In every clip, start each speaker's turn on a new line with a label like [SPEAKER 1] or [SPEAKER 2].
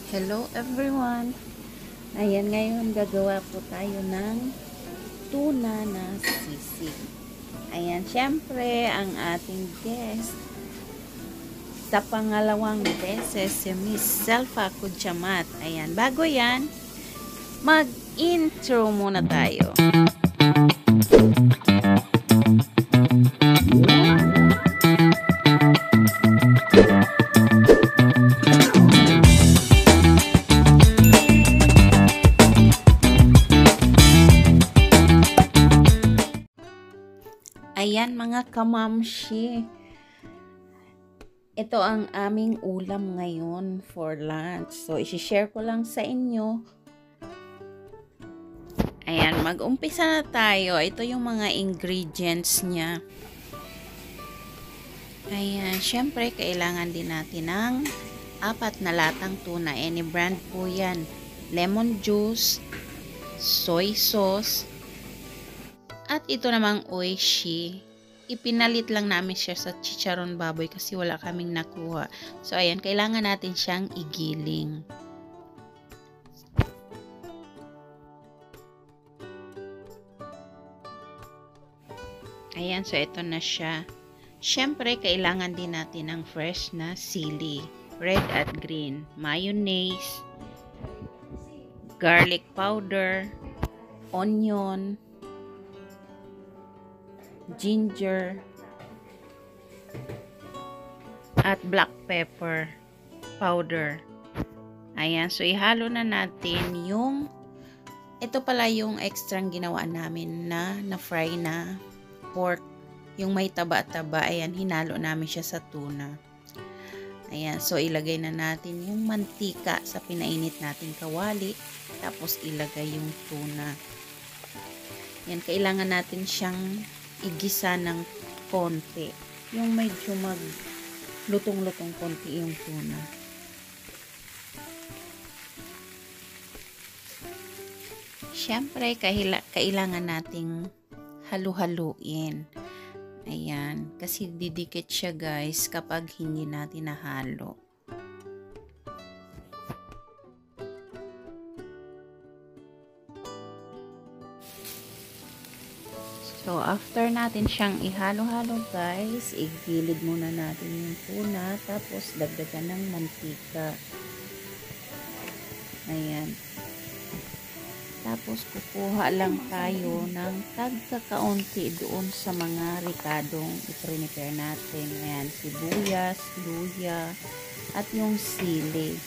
[SPEAKER 1] Hello everyone! Ayan, ngayon gagawa po tayo ng tuna na sisig. Ayan, syempre ang ating guest sa pangalawang beses si Miss Selfa Kudjamat. Ayan, bago yan, mag-intro muna tayo. Ayan mga kamamshi, ito ang aming ulam ngayon for lunch. So, isi-share ko lang sa inyo. Ayan, mag-umpisa na tayo. Ito yung mga ingredients niya. Ayan, syempre kailangan din natin ng 4 na latang tuna. Any brand po yan. Lemon juice, soy sauce, at ito namang oishi. Ipinalit lang namin siya sa chicharon baboy kasi wala kaming nakuha. So, ayan, kailangan natin siyang igiling. Ayan, so ito na siya. Siyempre, kailangan din natin ng fresh na sili. Red at green. Mayonnaise, garlic powder, onion, ginger, at black pepper powder. Ayan, so ihalo na natin yung, ito pala yung extrang ginawa namin na fry na pork, yung may taba-taba. Ayan, hinalo namin siya sa tuna. Ayan, so ilagay na natin yung mantika sa pinainit nating kawali, tapos ilagay yung tuna. Ayan, kailangan natin siyang igisa ng konti. Yung medyo lutong-lutong konti yung tuna. Siyempre, kailangan nating halu-haluin. Ayan, kasi didikit siya guys kapag hindi natin nahalo. So, after natin siyang ihalo-halo guys, igilid muna natin yung tuna, tapos dagdagan ng mantika. Ayan. Tapos, kukuha lang tayo ng tagkakaunti doon sa mga ricadong i-prepare natin. Ayan, sibuyas, luya, at yung sili.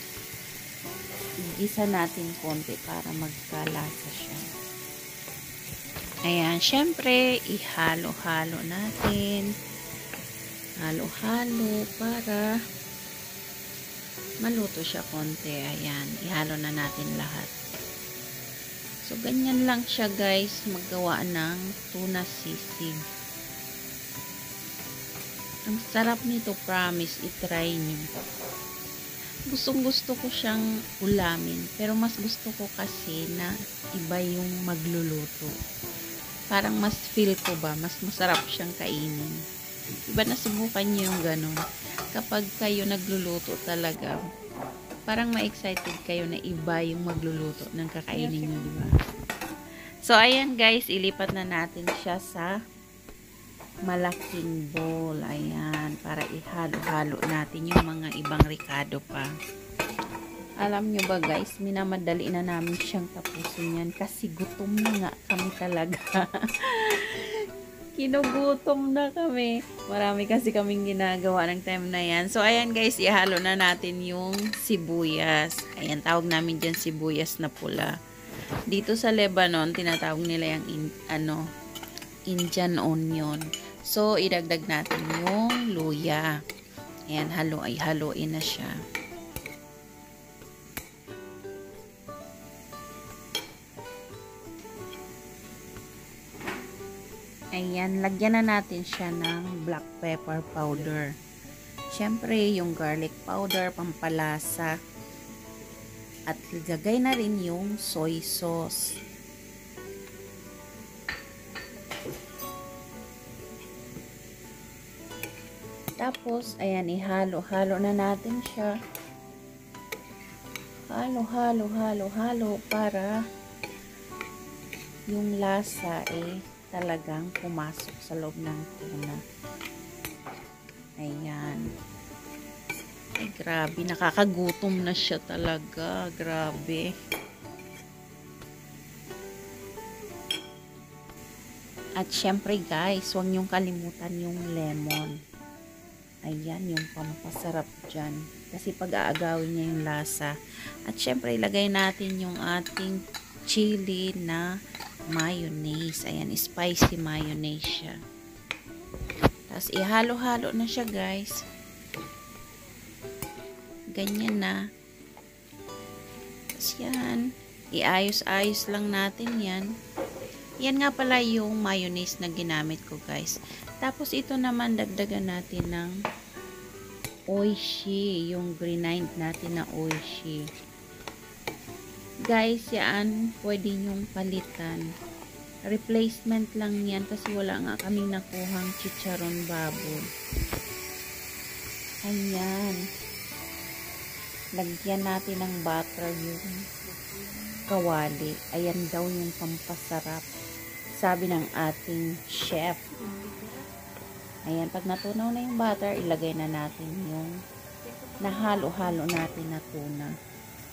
[SPEAKER 1] Igisa natin konti para magkalasa siya. Ayan, syempre, ihalo-halo natin. Halo-halo para maluto siya konti. Ayan, ihalo na natin lahat. So, ganyan lang siya guys, maggawa ng tuna sisig. Ang sarap nito, promise, itry nyo. Gustong-gusto ko siyang ulamin, pero mas gusto ko kasi na iba yung magluluto. Parang mas feel ko ba, mas masarap siyang kainin. Iba, na subukan nyo yung ganun. Kapag kayo nagluluto talaga, parang ma-excited kayo na iba yung magluluto ng kakainin nyo, diba? So, ayan guys, ilipat na natin siya sa malaking bowl. Ayan, para ihalo-halo natin yung mga ibang ricado pa. Alam nyo ba guys, minamadali na namin siyang tapusin yan kasi gutom na nga kami talaga. Kinugutom na kami. Marami kasi kaming ginagawa ng time na yan. So, ayan guys, ihalo na natin yung sibuyas. Ayan, tawag namin dyan sibuyas na pula. Dito sa Lebanon, tinatawag nila yung Indian onion. So, idagdag natin yung luya. Ayan, haluin na siya. Ayan, lagyan na natin siya ng black pepper powder. Siyempre, yung garlic powder, pampalasa. At lagay na rin yung soy sauce. Tapos, ayan, ihalo-halo na natin siya. halo para yung lasa talagang pumasok sa loob ng tuna. Ayan. Ay, grabe. Nakakagutom na siya talaga. Grabe. At syempre guys, huwag niyong kalimutan yung lemon. Ayan, yung pampasarap dyan. Kasi pag-aagawin niya yung lasa. At syempre, ilagay natin yung ating chili na mayonnaise. Ayan, spicy mayonnaise siya. Tapos, ihalo-halo na siya guys. Ganyan na. Tapos yan, iayos-ayos lang natin yan. Yan nga pala yung mayonnaise na ginamit ko guys. Tapos ito naman dagdagan natin ng oishi, yung grind natin na oishi. Guys, yan pwede nyong palitan. Replacement lang yan kasi wala nga kaming nakuhang chicharon baboy. Ayan. Lagyan natin ng butter yung kawali. Ayan daw yung pampasarap. Sabi ng ating chef. Ayan, pag natunaw na yung butter, ilagay na natin yung nahalo-halo natin na tuna.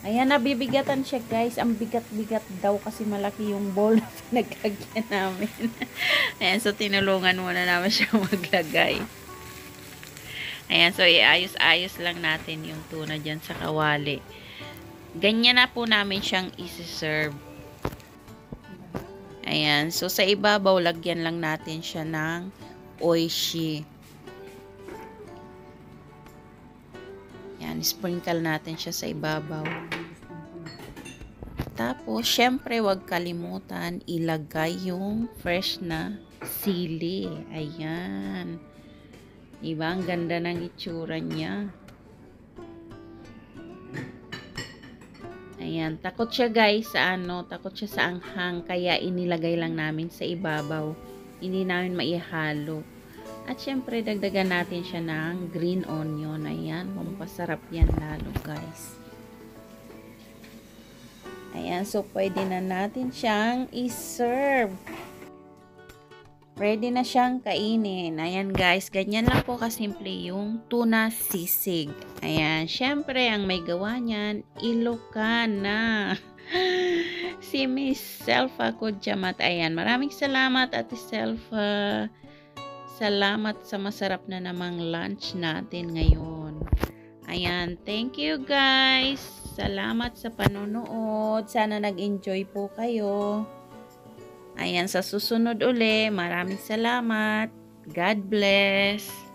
[SPEAKER 1] Ayan, nabibigatan siya guys. Ang bigat-bigat daw kasi malaki yung bowl na pinagkagyan namin. Ayan, so tinulungan muna namin siya maglagay. Ayan, so iayos-ayos lang natin yung tuna dyan sa kawali. Ganyan na po namin siyang isi-serve. Ayan, so sa ibabaw, lagyan lang natin siya ng oishi. Yan, sprinkle natin siya sa ibabaw. Tapos, syempre, wag kalimutan ilagay yung fresh na sili. Ayan. Diba? Ang ganda ng itsura niya. Ayan. Takot siya guys sa takot siya sa anghang. Kaya inilagay lang namin sa ibabaw. Hindi namin maihalo. At syempre, dagdagan natin siya ng green onion. Ayan, pampasarap yan lalo, guys. Ayan, so pwede na natin siyang i-serve. Ready na siyang kainin. Ayan, guys, ganyan lang po kasimple yung tuna sisig. Ayan, syempre, ang may gawa niyan, Ilocana. Si Miss Selfa Kudjamat. Ayan, maraming salamat Ate Selfa. Salamat sa masarap na namang lunch natin ngayon. Ayan, thank you guys. Salamat sa panonood. Sana nag-enjoy po kayo. Ayan, sa susunod uli, maraming salamat. God bless.